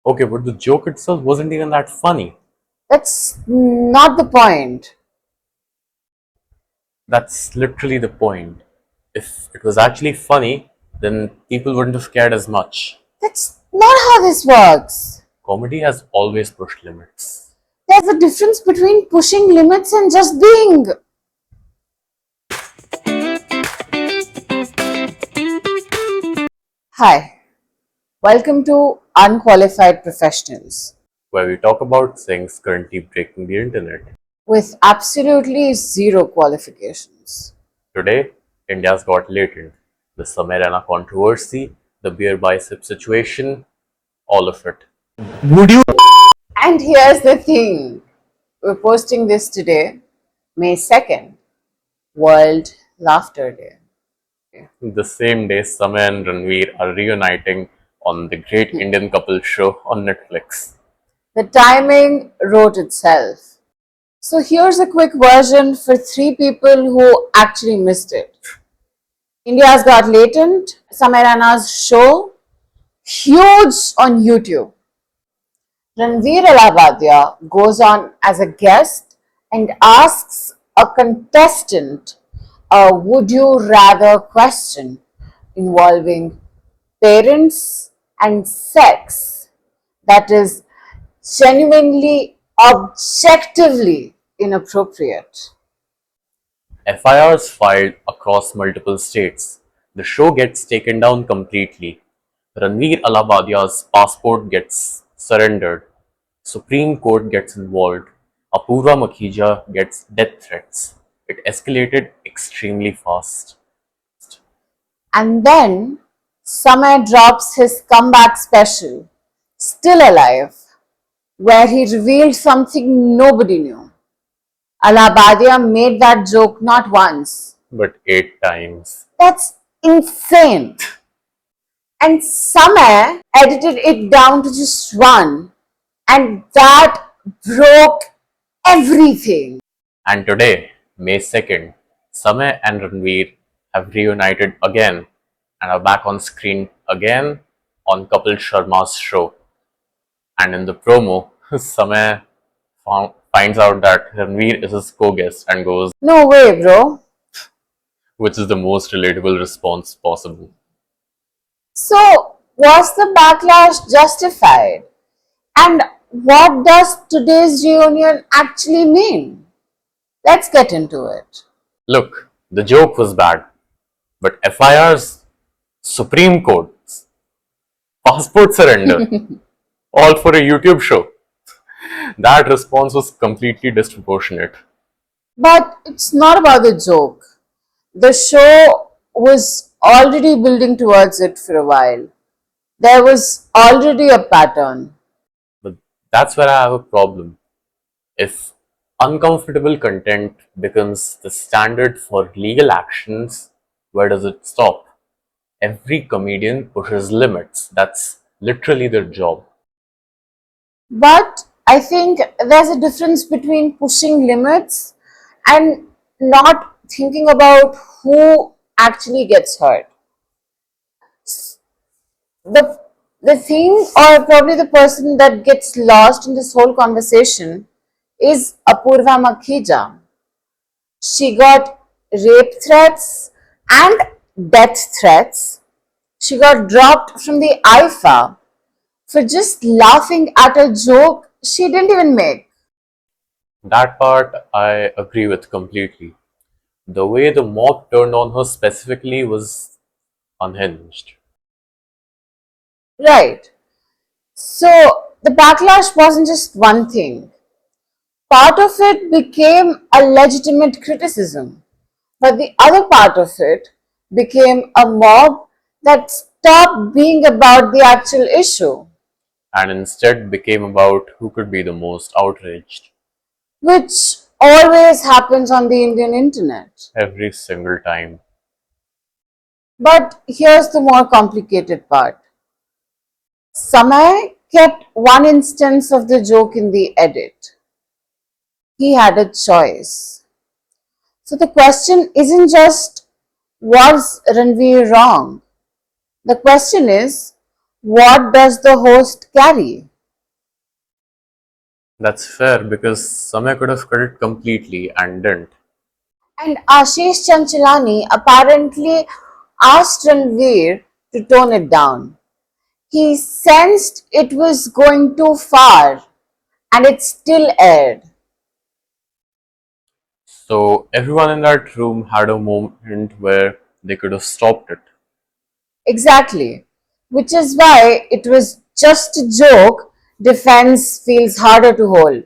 Okay, but the joke itself wasn't even that funny. That's not the point. That's literally the point. If it was actually funny, then people wouldn't have cared as much. That's not how this works. Comedy has always pushed limits. There's a difference between pushing limits and just being. Hi, welcome to Unqualified Professionals Where we talk about things currently breaking the internet. with absolutely zero qualifications. Today, India's got Latent, the Samay Raina controversy, the beer bicep situation, all of it. And here's the thing, we're posting this today, May 2nd, World Laughter Day. The same day, Samay and Ranveer are reuniting on the Great Indian Couple show on Netflix. The timing wrote itself. So here's a quick version for 3 people who actually missed it. India's Got Latent, Samay Raina's show, huge on YouTube. Ranveer Allahbadia goes on as a guest and asks a contestant a would you rather question involving parents and sex that is genuinely, objectively inappropriate. FIRs filed across multiple states. The show gets taken down completely. Ranveer Allahbadia's passport gets surrendered. Supreme Court gets involved. Apoorva Mukhija gets death threats. It escalated extremely fast. And then Samay drops his comeback special, Still Alive, where he revealed something nobody knew. Allahbadia made that joke not once. But 8 times. That's insane. And Samay edited it down to just one, and that broke everything. And today, May 2nd, Samay and Ranveer have reunited again and are back on screen again on Kapil Sharma's show. And in the promo, Samay finds out that Ranveer is his co-guest and goes, No way, bro. which is the most relatable response possible. So, was the backlash justified? And what does today's reunion actually mean? Let's get into it. Look, the joke was bad, but FIR's, Supreme Court's, passport surrender, all for a YouTube show. That response was completely disproportionate. But it's not about the joke. The show was already building towards it for a while. There was already a pattern. But that's where I have a problem. If uncomfortable content becomes the standard for legal actions, where does it stop? Every comedian pushes limits. That's literally their job. But I think there's a difference between pushing limits and not thinking about who actually gets hurt. The thing, or probably the person that gets lost in this whole conversation, is Apoorva Mukhija. She got rape threats and death threats. She got dropped from the IFA for just laughing at a joke she didn't even make. That part I agree with completely. The way the mob turned on her specifically was unhinged. Right. So the backlash wasn't just one thing. Part of it became a legitimate criticism, but the other part of it became a mob that stopped being about the actual issue, And instead became about who could be the most outraged which always happens on the Indian internet. every single time. But here's the more complicated part. Samay kept one instance of the joke in the edit. He had a choice. So the question isn't just, was Ranveer wrong? The question is, what does the host carry? That's fair because Samay could have cut it completely and didn't. And Ashish Chanchalani apparently asked Ranveer to tone it down. He sensed it was going too far and it still aired. So everyone in that room had a moment where they could have stopped it. Exactly. Which is why it was just a joke. Defense feels harder to hold.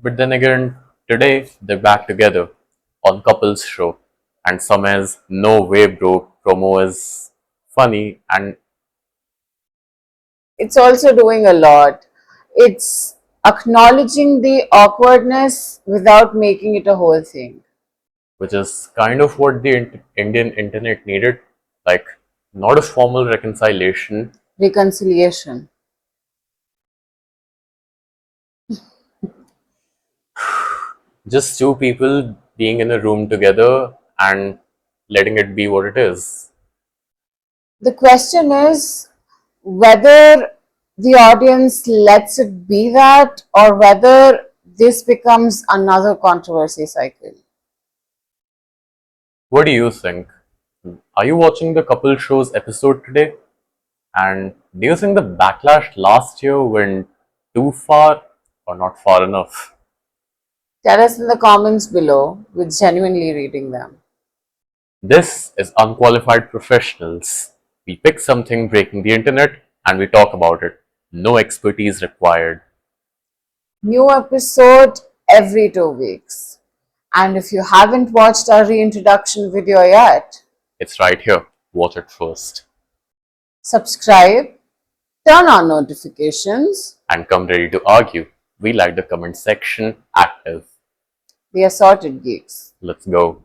But then again, today they're back together on Couples Show, and Samay's "No Way Bro" promo is funny and It's also doing a lot. It's acknowledging the awkwardness without making it a whole thing. which is kind of what the Indian internet needed, like not a formal reconciliation, Reconciliation. just two people being in a room together and letting it be what it is. The question is whether the audience lets it be that or whether this becomes another controversy cycle. What do you think? Are you watching the Couple Show's episode today? And do you think the backlash last year went too far or not far enough? Tell us in the comments below. We're genuinely reading them. This is Unqualified Professionals. We pick something breaking the internet and we talk about it. No expertise required. New episode every 2 weeks. And if you haven't watched our reintroduction video yet, It's right here. Watch it first. subscribe, turn on notifications. And come ready to argue. We like the comment section active. The Assorted Geeks. Let's go.